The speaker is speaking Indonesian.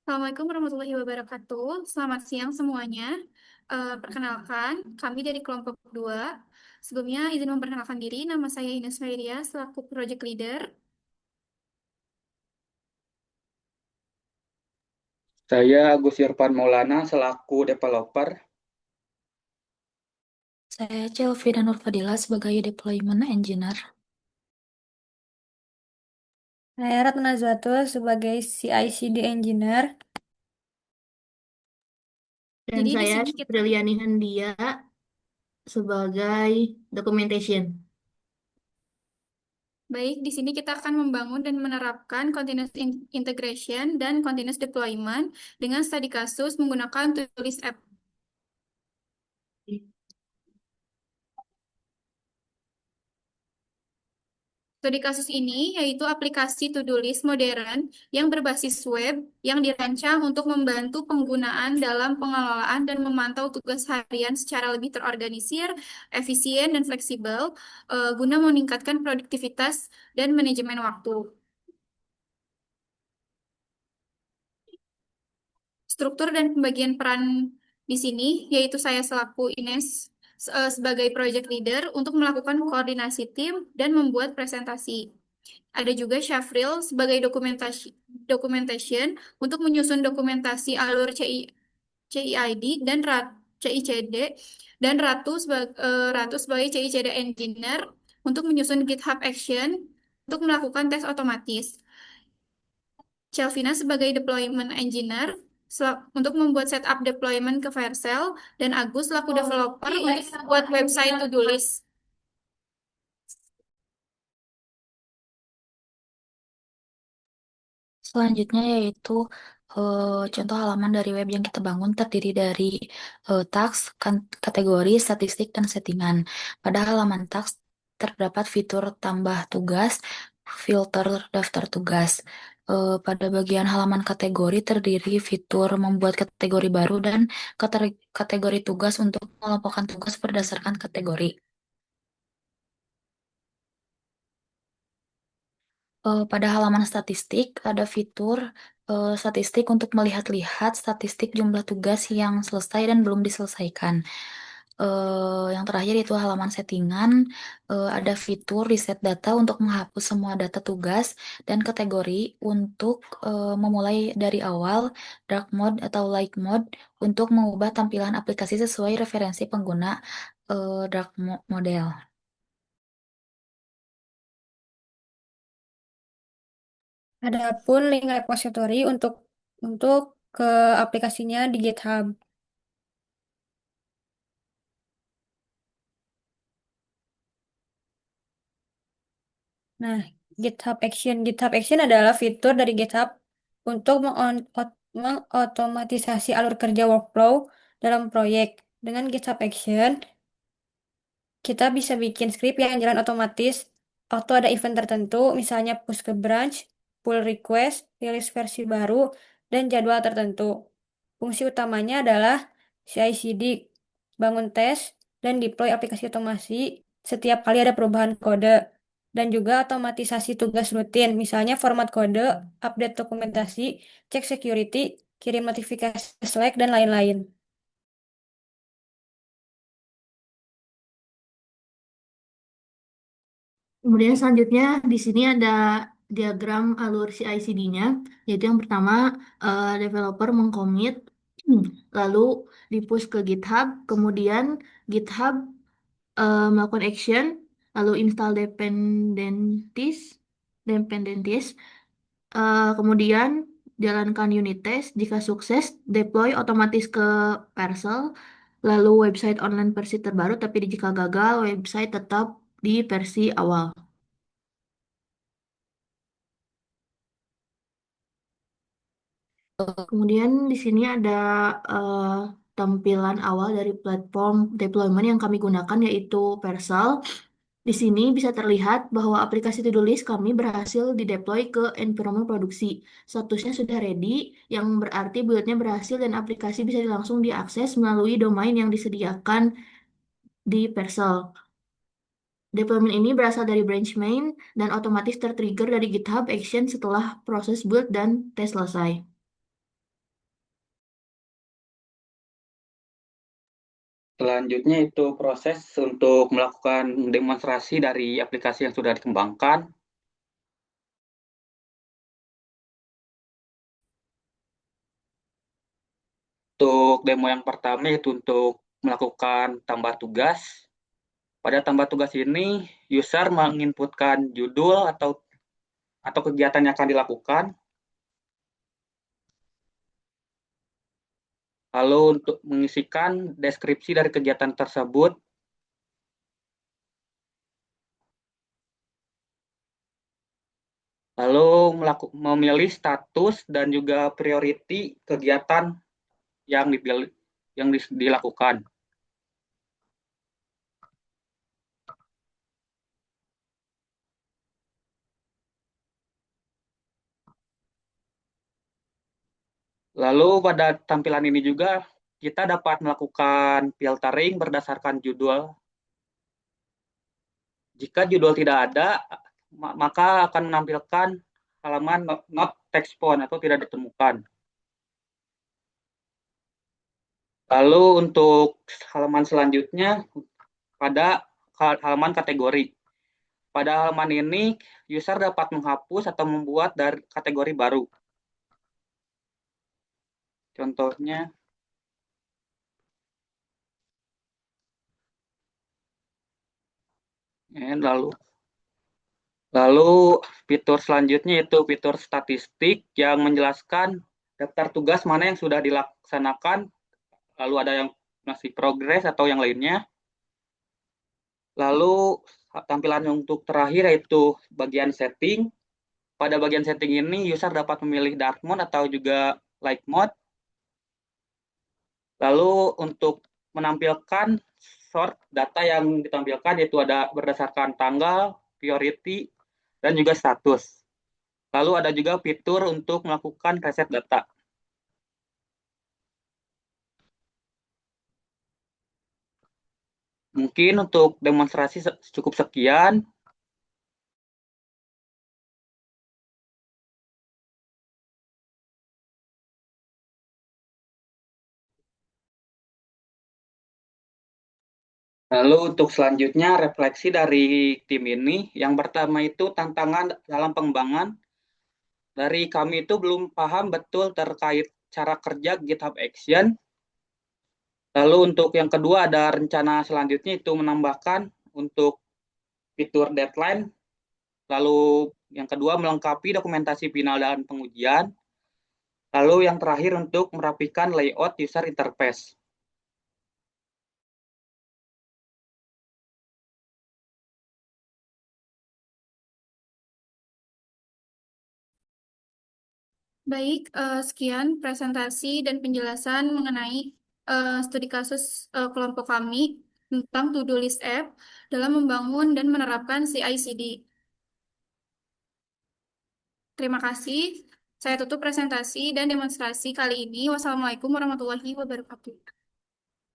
Assalamualaikum warahmatullahi wabarakatuh. Selamat siang semuanya. Perkenalkan, kami dari kelompok 2. Sebelumnya izin memperkenalkan diri, nama saya Ines Fairia selaku Project Leader. Saya Agus Irfan Maulana selaku developer. Saya Celvina Nurfadila sebagai Deployment Engineer. Saya Ratna Zatul sebagai CI/CD Engineer. Dan Jadi di saya sini kita Priliani Handia sebagai documentation. baik, di sini kita akan membangun dan menerapkan continuous integration dan continuous deployment dengan studi kasus menggunakan tulis app. Studi kasus ini yaitu aplikasi to-do list modern yang berbasis web yang dirancang untuk membantu penggunaan dalam pengelolaan dan memantau tugas harian secara lebih terorganisir, efisien, dan fleksibel guna meningkatkan produktivitas dan manajemen waktu. Struktur dan pembagian peran di sini yaitu saya selaku Ines sebagai project leader untuk melakukan koordinasi tim dan membuat presentasi. Ada juga Syafril sebagai documentation untuk menyusun dokumentasi alur CID dan CICD, dan Ratu sebagai CICD engineer untuk menyusun GitHub Action untuk melakukan tes otomatis. Shelvina sebagai deployment engineer untuk membuat setup deployment ke Vercel, dan Agus selaku developer untuk buat website to-do list. Selanjutnya yaitu contoh halaman dari web yang kita bangun terdiri dari task, kategori, statistik, dan settingan. Pada halaman task terdapat fitur tambah tugas, filter daftar tugas. Pada bagian halaman kategori terdiri fitur membuat kategori baru dan kategori tugas untuk mengelompokkan tugas berdasarkan kategori. Pada halaman statistik ada fitur statistik untuk melihat-lihat statistik jumlah tugas yang selesai dan belum diselesaikan. Yang terakhir itu halaman settingan, ada fitur reset data untuk menghapus semua data tugas dan kategori untuk memulai dari awal dark mode atau light mode untuk mengubah tampilan aplikasi sesuai referensi pengguna dark model. Adapun link repository untuk ke aplikasinya di GitHub. Nah, GitHub Action adalah fitur dari GitHub untuk mengotomatisasi alur kerja workflow dalam proyek. Dengan GitHub Action, kita bisa bikin script yang jalan otomatis, auto ada event tertentu, misalnya push ke branch, pull request, rilis versi baru, dan jadwal tertentu. Fungsi utamanya adalah CI/CD, bangun tes, dan deploy aplikasi otomasi setiap kali ada perubahan kode, dan juga otomatisasi tugas rutin, misalnya format kode, update dokumentasi, cek security, kirim notifikasi Slack, dan lain-lain. Kemudian selanjutnya di sini ada diagram alur CI/CD-nya, yaitu yang pertama developer mengcommit, lalu di-push ke GitHub, kemudian GitHub melakukan action, lalu install dependencies, kemudian jalankan unit test, jika sukses deploy otomatis ke Parcel, lalu website online versi terbaru, tapi jika gagal website tetap di versi awal. Kemudian di sini ada eh, tampilan awal dari platform deployment yang kami gunakan yaitu Vercel. Di sini bisa terlihat bahwa aplikasi to-do list kami berhasil dideploy ke environment produksi. Statusnya sudah ready, yang berarti build-nya berhasil dan aplikasi bisa langsung diakses melalui domain yang disediakan di Vercel. Deployment ini berasal dari branch main dan otomatis tertrigger dari GitHub Action setelah proses build dan tes selesai. Selanjutnya itu proses untuk melakukan demonstrasi dari aplikasi yang sudah dikembangkan. Untuk demo yang pertama itu untuk melakukan tambah tugas. Pada tambah tugas ini, user menginputkan judul atau kegiatan yang akan dilakukan. Lalu untuk mengisikan deskripsi dari kegiatan tersebut, lalu memilih status dan juga priority kegiatan yang dipilih, yang dilakukan. Lalu pada tampilan ini juga kita dapat melakukan filtering berdasarkan judul. Jika judul tidak ada, maka akan menampilkan halaman not text font atau tidak ditemukan. Lalu untuk halaman selanjutnya pada halaman kategori. Pada halaman ini, user dapat menghapus atau membuat dari kategori baru. Contohnya, lalu fitur selanjutnya itu fitur statistik yang menjelaskan daftar tugas mana yang sudah dilaksanakan, lalu ada yang masih progres atau yang lainnya. Lalu tampilan untuk terakhir yaitu bagian setting. Pada bagian setting ini user dapat memilih dark mode atau juga light mode. Lalu untuk menampilkan sort data yang ditampilkan yaitu ada berdasarkan tanggal, priority, dan juga status. Lalu ada juga fitur untuk melakukan reset data. Mungkin untuk demonstrasi cukup sekian. Lalu untuk selanjutnya refleksi dari tim ini. Yang pertama itu tantangan dalam pengembangan. Dari kami itu belum paham betul terkait cara kerja GitHub Action. Lalu untuk yang kedua ada rencana selanjutnya itu menambahkan untuk fitur deadline. Lalu yang kedua melengkapi dokumentasi final dan pengujian. Lalu yang terakhir untuk merapikan layout user interface. Baik, sekian presentasi dan penjelasan mengenai studi kasus kelompok kami tentang to-do list app dalam membangun dan menerapkan CI/CD. Terima kasih. Saya tutup presentasi dan demonstrasi kali ini. Wassalamualaikum warahmatullahi wabarakatuh.